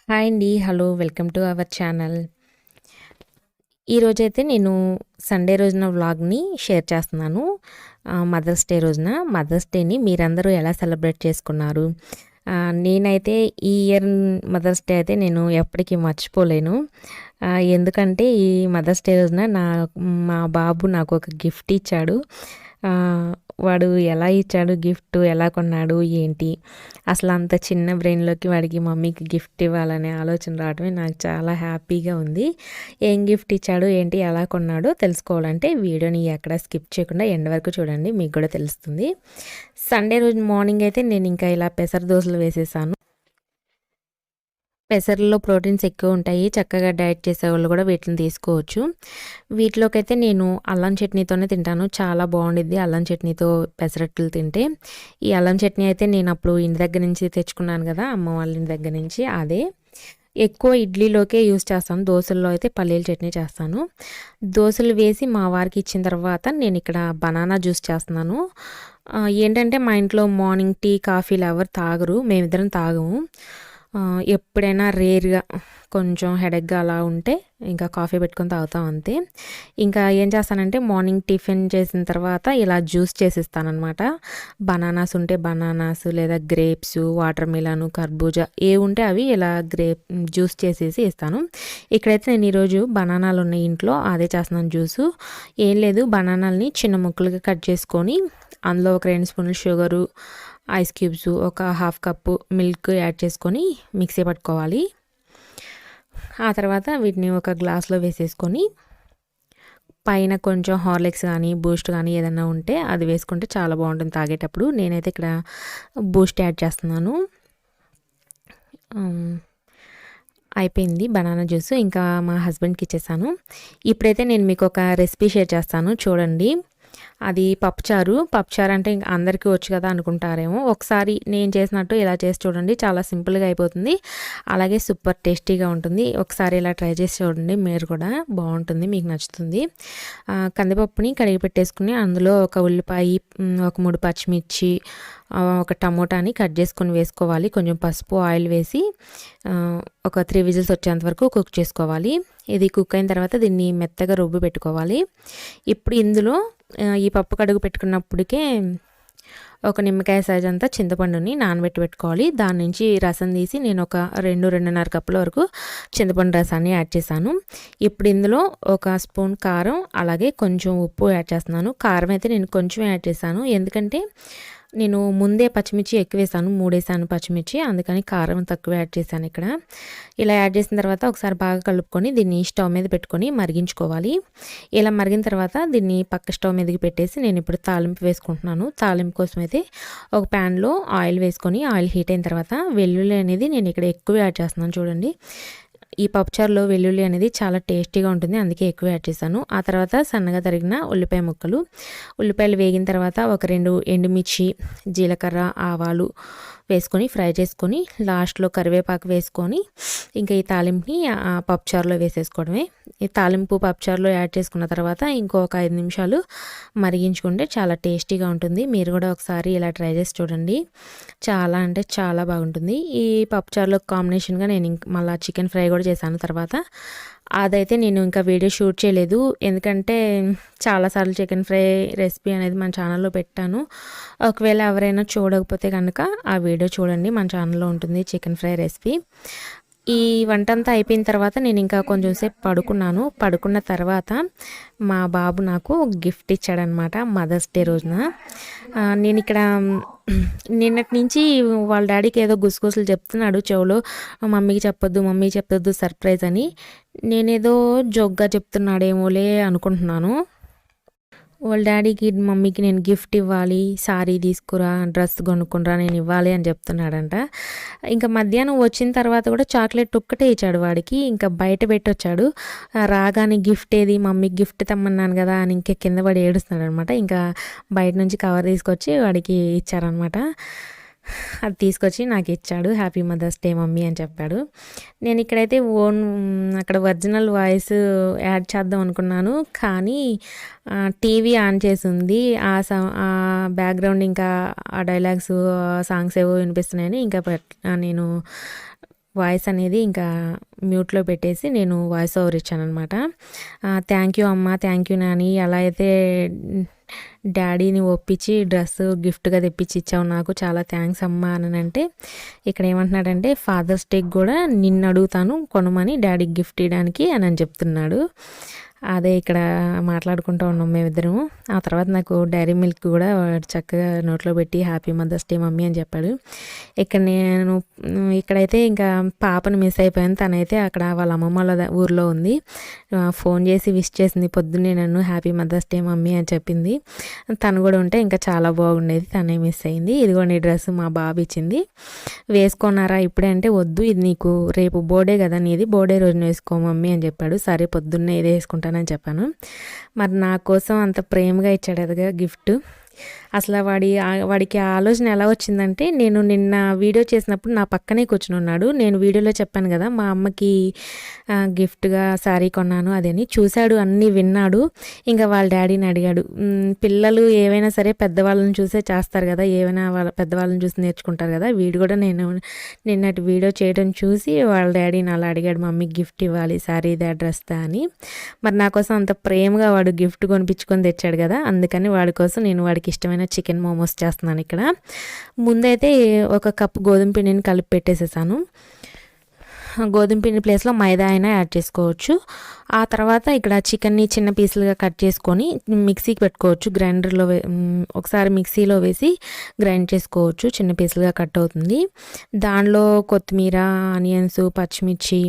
Hi అండి. Hello. Welcome to our channel. ఈరోజైతే నేను సండే రోజున వ్లాగ్‌ని షేర్ చేస్తున్నాను. మదర్స్ డే రోజున. మదర్స్ డేని మీరందరూ ఎలా సెలబ్రేట్ చేసుకున్నారు? నేనైతే ఈ ఇయర్ మదర్స్ డే అయితే నేను ఎప్పటికీ మర్చిపోలేను. ఎందుకంటే ఈ మదర్స్ డే రోజున మా బాబు నాకు ఒక గిఫ్ట్ ఇచ్చాడు. వాడు ఎలా ఇచ్చాడు గిఫ్ట్, ఎలా కొన్నాడు, ఏంటి అసలు అంత చిన్న బ్రెయిన్‌లోకి వాడికి మమ్మీకి గిఫ్ట్ ఇవ్వాలనే ఆలోచన రావడమే నాకు చాలా హ్యాపీగా ఉంది. ఏం గిఫ్ట్ ఇచ్చాడు, ఏంటి, ఎలా కొన్నాడో తెలుసుకోవాలంటే వీడియోని ఎక్కడ స్కిప్ చేయకుండా ఎండ్ వరకు చూడండి, మీకు కూడా తెలుస్తుంది. సండే రోజు మార్నింగ్ అయితే నేను ఇంకా ఇలా పెసర దోసలు వేసేసాను. పెసర్లలో ప్రోటీన్స్ ఎక్కువ ఉంటాయి. చక్కగా డైట్ చేసేవాళ్ళు కూడా వీటిని తీసుకోవచ్చు. వీటిలోకైతే నేను అల్లం చట్నీతోనే తింటాను. చాలా బాగుండిద్ది అల్లం చట్నీతో పెసరట్లు తింటే. ఈ అల్లం చట్నీ అయితే నేను అప్పుడు ఇంటి దగ్గర నుంచి తెచ్చుకున్నాను కదా, అమ్మ వాళ్ళ ఇంటి దగ్గర నుంచి. అదే ఎక్కువ ఇడ్లీలోకే యూస్ చేస్తాను. దోశల్లో అయితే పల్లీల చట్నీ చేస్తాను. దోశలు వేసి మా వారికి ఇచ్చిన తర్వాత నేను ఇక్కడ బనానా జ్యూస్ చేస్తున్నాను. ఏంటంటే మా ఇంట్లో మార్నింగ్ టీ, కాఫీలు ఎవరు తాగరు. మేమిద్దరం తాగము. ఎప్పుడైనా రేర్గా కొంచెం హెడేక్గా అలా ఉంటే ఇంకా కాఫీ పెట్టుకొని తాగుతాం అంతే. ఇంకా ఏం చేస్తానంటే మార్నింగ్ టిఫిన్ చేసిన తర్వాత ఇలా జ్యూస్ చేసిస్తానమాట. బనానాస్ ఉంటే బనానాస్, లేదా గ్రేప్స్, వాటర్ మిలన్, కర్బూజా ఏ ఉంటే అవి ఇలా జ్యూస్ చేసేసి ఇస్తాను. ఇక్కడైతే నేను ఈరోజు బనానాలు ఉన్నాయి ఇంట్లో, అదే చేస్తున్నాను జ్యూసు. ఏం లేదు, బనానాలని చిన్న ముక్కలుగా కట్ చేసుకొని అందులో ఒక 2 స్పూన్లు షుగరు, ఐస్ క్యూబ్స్, ఒక హాఫ్ కప్పు మిల్క్ యాడ్ చేసుకొని మిక్సీ పట్టుకోవాలి. ఆ తర్వాత వీటిని ఒక గ్లాస్లో వేసేసుకొని పైన కొంచెం హార్లిక్స్ కానీ బూస్ట్ కానీ ఏదైనా ఉంటే అది వేసుకుంటే చాలా బాగుంటుంది తాగేటప్పుడు. నేనైతే ఇక్కడ బూస్ట్ యాడ్ చేస్తున్నాను. అయిపోయింది బనానా జ్యూస్. ఇంకా మా హస్బెండ్కి ఇచ్చేసాను. ఇప్పుడైతే నేను మీకు ఒక రెసిపీ షేర్ చేస్తాను, చూడండి. అది పప్పుచారు. పప్పుచారు అంటే ఇంక అందరికీ వచ్చు కదా అనుకుంటారేమో. ఒకసారి నేను చేసినట్టు ఇలా చేసి చూడండి, చాలా సింపుల్గా అయిపోతుంది, అలాగే సూపర్ టేస్టీగా ఉంటుంది. ఒకసారి ఇలా ట్రై చేసి చూడండి, మీరు కూడా బాగుంటుంది, మీకు నచ్చుతుంది. కందిపప్పుని కడిగి పెట్టేసుకుని అందులో ఒక ఉల్లిపాయ, ఒక 3 పచ్చిమిర్చి, ఒక టమోటాని కట్ చేసుకొని వేసుకోవాలి. కొంచెం పసుపు, ఆయిల్ వేసి ఒక 3 విజిల్స్ వచ్చేంత వరకు కుక్ చేసుకోవాలి. ఇది కుక్ అయిన తర్వాత దీన్ని మెత్తగా రుబ్బు పెట్టుకోవాలి. ఇప్పుడు ఇందులో ఈ పప్పు కడుగు పెట్టుకున్నప్పటికే ఒక నిమ్మకాయ సైజ్ అంతా చింతపండుని నానబెట్టి పెట్టుకోవాలి. దాని నుంచి రసం తీసి నేను ఒక 2-2.5 కప్పుల వరకు చింతపండు రసాన్ని యాడ్ చేశాను. ఇప్పుడు ఇందులో ఒక స్పూన్ కారం, అలాగే కొంచెం ఉప్పు యాడ్ చేస్తున్నాను. కారం అయితే నేను కొంచెం యాడ్ చేశాను, ఎందుకంటే నేను ముందే పచ్చిమిర్చి ఎక్కువ వేసాను, 3 వేసాను పచ్చిమిర్చి, అందుకని కారం తక్కువ యాడ్ చేశాను ఇక్కడ. ఇలా యాడ్ చేసిన తర్వాత ఒకసారి బాగా కలుపుకొని దీన్ని స్టవ్ మీద పెట్టుకొని మరిగించుకోవాలి. ఇలా మరిగిన తర్వాత దీన్ని పక్క స్టవ్ మీదకి పెట్టేసి నేను ఇప్పుడు తాలింపు వేసుకుంటున్నాను. తాలింపు కోసం అయితే ఒక ప్యాన్లో ఆయిల్ వేసుకొని, ఆయిల్ హీట్ అయిన తర్వాత వెల్లుల్లి అనేది నేను ఇక్కడ ఎక్కువ యాడ్ చేస్తున్నాను. చూడండి, ఈ పప్పుచారులో వెల్లుల్లి అనేది చాలా టేస్టీగా ఉంటుంది, అందుకే ఎక్కువ యాడ్ చేశాను. ఆ తర్వాత సన్నగా తరిగిన ఉల్లిపాయ ముక్కలు, ఉల్లిపాయలు వేగిన తర్వాత ఒక 2 ఎండుమిర్చి, జీలకర్ర, ఆవాలు వేసుకొని ఫ్రై చేసుకొని లాస్ట్లో కరివేపాకు వేసుకొని ఇంకా ఈ తాలింపుని పప్పుచారులో వేసేసుకోవడమే. ఈ తాలింపు పప్పుచారులో యాడ్ చేసుకున్న తర్వాత ఇంకొక 5 నిమిషాలు మరిగించుకుంటే చాలా టేస్టీగా ఉంటుంది. మీరు కూడా ఒకసారి ఇలా ట్రై చేసి చూడండి, చాలా అంటే చాలా బాగుంటుంది. ఈ పప్పుచారులో కాంబినేషన్గా నేను మళ్ళీ చికెన్ ఫ్రై కూడా చేశాను తర్వాత. అదైతే నేను ఇంకా వీడియో షూట్ చేయలేదు, ఎందుకంటే చాలాసార్లు చికెన్ ఫ్రై రెసిపీ అనేది మన ఛానల్లో పెట్టాను. ఒకవేళ ఎవరైనా చూడకపోతే కనుక ఆ వీడియో చూడండి, మన ఛానల్లో ఉంటుంది చికెన్ ఫ్రై రెసిపీ. ఈ వంట అంతా అయిపోయిన తర్వాత నేను ఇంకా కొంచెం సేపు పడుకున్నాను. పడుకున్న తర్వాత మా బాబు నాకు గిఫ్ట్ ఇచ్చాడనమాట మదర్స్ డే రోజున. నేను ఇక్కడ నిన్నటి నుంచి వాళ్ళ డాడీకి ఏదో గుసగుసలు చెప్తున్నాడు చెవులో, మమ్మీకి చెప్పొద్దు, మమ్మీకి చెప్పొద్దు సర్ప్రైజ్ అని. నేనేదో జోక్గా చెప్తున్నాడేమోలే అనుకుంటున్నాను. వాళ్ళ డాడీకి మమ్మీకి నేను గిఫ్ట్ ఇవ్వాలి, సారీ తీసుకురా, డ్రెస్ కొనుక్కునరా, నేను ఇవ్వాలి అని చెప్తున్నాడంట. ఇంకా మధ్యాహ్నం వచ్చిన తర్వాత కూడా చాక్లెట్ ఒక్కటే ఇచ్చాడు వాడికి, ఇంకా బయట పెట్టొచ్చాడు. రాగానే గిఫ్ట్ ఏది, మమ్మీకి గిఫ్ట్ తెమ్మన్నాను కదా అని ఇంకా కింద పడి ఏడుస్తున్నాడు అనమాట. ఇంకా బయట నుంచి కవర్ తీసుకొచ్చి వాడికి ఇచ్చారనమాట. అది తీసుకొచ్చి నాకు ఇచ్చాడు. హ్యాపీ మదర్స్ డే మమ్మీ అని చెప్పాడు. నేను ఇక్కడైతే అక్కడ ఒరిజినల్ వాయిస్ యాడ్ చేద్దాం అనుకున్నాను, కానీ టీవీ ఆన్ చేసి ఉంది. ఆ బ్యాక్గ్రౌండ్ ఇంకా ఆ డైలాగ్స్, సాంగ్స్ ఏవో వినిపిస్తున్నాయని ఇంకా నేను వాయిస్ అనేది ఇంకా మ్యూట్లో పెట్టేసి నేను వాయిస్ ఓవర్ ఇచ్చాననమాట. థ్యాంక్ యూ అమ్మ, థ్యాంక్ యూ నాని, ఎలా అయితే డాడీని ఒప్పించి డ్రెస్ గిఫ్ట్గా తెప్పించి ఇచ్చావు నాకు, చాలా థ్యాంక్స్ అమ్మ అని అంటే, ఇక్కడ ఏమంటున్నాడంటే ఫాదర్స్ డేకి కూడా నిన్ను అడుగుతాను కొనమని డాడీకి గిఫ్ట్ ఇవ్వడానికి అని చెప్తున్నాడు. అదే ఇక్కడ మాట్లాడుకుంటూ ఉన్నాం మేమిద్దరము. ఆ తర్వాత నాకు డైరీ మిల్క్ కూడా చక్కగా నోట్లో పెట్టి హ్యాపీ మదర్స్ డే మమ్మీ అని చెప్పాడు. ఇక్కడైతే ఇంకా పాపను మిస్ అయిపోయాను. తనైతే అక్కడ వాళ్ళ అమ్మమ్మ వాళ్ళ ఊర్లో ఉంది. ఫోన్ చేసి విష్ చేసింది పొద్దున్నే నన్ను, హ్యాపీ మదర్స్ డే మమ్మీ అని చెప్పింది. తను కూడా ఉంటే ఇంకా చాలా బాగుండేది, తనే మిస్ అయింది. ఇదిగోండి డ్రెస్ మా బాబు ఇచ్చింది. వేసుకున్నారా ఇప్పుడే అంటే, వద్దు ఇది నీకు రేపు బర్త్డే కదా నీది, బర్త్డే రోజున వేసుకో మమ్మీ అని చెప్పాడు. సరే పొద్దున్నే ఇదే వేసుకుంటానని చెప్పాను. మరి నా కోసం అంత ప్రేమగా ఇచ్చాడు అదిగా గిఫ్ట్. అసలు వాడికి ఆలోచన ఎలా వచ్చిందంటే, నేను నిన్న వీడియో చేసినప్పుడు నా పక్కనే కూర్చుని ఉన్నాడు. నేను వీడియోలో చెప్పాను కదా మా అమ్మకి గిఫ్ట్గా శారీ కొన్నాను అదని, చూశాడు, అన్నీ విన్నాడు. ఇంకా వాళ్ళ డాడీని అడిగాడు. పిల్లలు ఏవైనా సరే పెద్దవాళ్ళని చూసే చేస్తారు కదా, ఏవైనా వాళ్ళ పెద్దవాళ్ళని చూసి నేర్చుకుంటారు కదా. వీడు కూడా నేను నిన్నటి వీడియో చేయడం చూసి వాళ్ళ డాడీని అలా అడిగాడు, మమ్మీకి గిఫ్ట్ ఇవ్వాలి శారీదా డ్రెస్దా అని. మరి నా కోసం అంత ప్రేమగా వాడు గిఫ్ట్ కొనిపించుకొని తెచ్చాడు కదా, అందుకని వాడి కోసం నేను వాడికి ఇష్టమైన చికెన్ మోమోస్ చేస్తున్నాను. ఇక్కడ ముందైతే ఒక కప్పు గోధుమ పిండిని కలిపి పెట్టేసేసాను. గోధుమ పిండి ప్లేస్లో మైదా అయినా యాడ్ చేసుకోవచ్చు. ఆ తర్వాత ఇక్కడ చికెన్ని చిన్న పీసులుగా కట్ చేసుకొని మిక్సీకి పెట్టుకోవచ్చు. గ్రైండర్లో ఒకసారి మిక్సీలో వేసి గ్రైండ్ చేసుకోవచ్చు, చిన్న పీసులుగా కట్ అవుతుంది. దానిలో కొత్తిమీర, ఆనియన్స్, పచ్చిమిర్చి,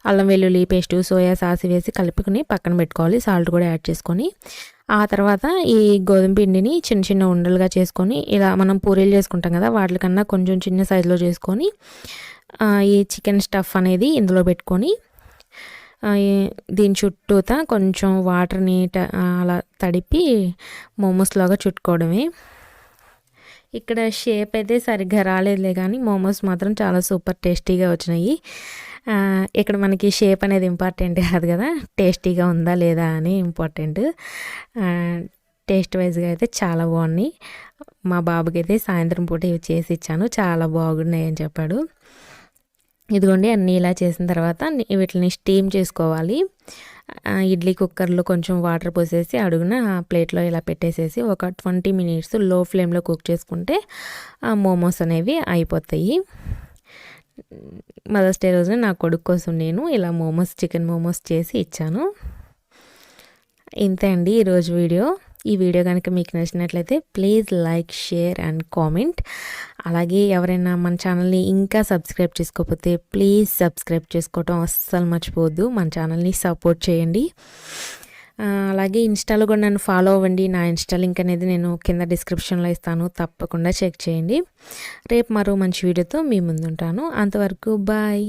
అల్లం వెల్లుల్లి పేస్టు, సోయా సాస్ వేసి కలుపుకొని పక్కన పెట్టుకోవాలి. సాల్ట్ కూడా యాడ్ చేసుకొని, ఆ తర్వాత ఈ గోధుమ పిండిని చిన్న చిన్న ఉండలుగా చేసుకొని, ఇలా మనం పూరీలు చేసుకుంటాం కదా వాటికన్నా కొంచెం చిన్న సైజులో చేసుకొని, ఈ చికెన్ స్టఫ్ అనేది ఇందులో పెట్టుకొని, దీని చుట్టూతా కొంచెం వాటర్ని అలా తడిపి మోమోస్ లాగా చుట్టుకోవడమే. ఇక్కడ షేప్ అయితే సరిగ్గా రాలేదులే, కానీ మోమోస్ మాత్రం చాలా సూపర్ టేస్టీగా వచ్చినాయి. ఇక్కడ మనకి షేప్ అనేది ఇంపార్టెంట్ కాదు కదా, టేస్టీగా ఉందా లేదా అని ఇంపార్టెంట్. టేస్ట్ వైజ్గా అయితే చాలా బాగున్నాయి. మా బాబుకి అయితే సాయంత్రం పూట ఇవి చేసి ఇచ్చాను, చాలా బాగున్నాయి అని చెప్పాడు. ఇదిగోండి అన్నీ ఇలా చేసిన తర్వాత వీటిని స్టీమ్ చేసుకోవాలి. ఇడ్లీ కుక్కర్లో కొంచెం వాటర్ పోసేసి అడుగున ప్లేట్లో ఇలా పెట్టేసేసి ఒక 20 మినిట్స్ లో ఫ్లేమ్లో కుక్ చేసుకుంటే మోమోస్ అనేవి అయిపోతాయి. మదర్స్ డే రోజున నా కొడుకు కోసం నేను ఇలా చికెన్ మోమోస్ చేసి ఇచ్చాను. ఇంతే అండి ఈరోజు వీడియో. ఈ వీడియో కనుక మీకు నచ్చినట్లయితే please like, share and comment. అలాగే ఎవరైనా మన ఛానల్ని ఇంకా సబ్స్క్రైబ్ చేసుకోకపోతే ప్లీజ్ సబ్స్క్రైబ్ చేసుకోవటం అస్సలు మర్చిపోవద్దు. మన ఛానల్ని సపోర్ట్ చేయండి. అలాగే ఇన్స్టాలో కూడా నన్ను ఫాలో అవ్వండి. నా ఇన్స్టా లింక్ అనేది నేను కింద డిస్క్రిప్షన్లో ఇస్తాను, తప్పకుండా చెక్ చేయండి. రేపు మరో మంచి వీడియోతో మీ ముందుంటాను. అంతవరకు బాయ్.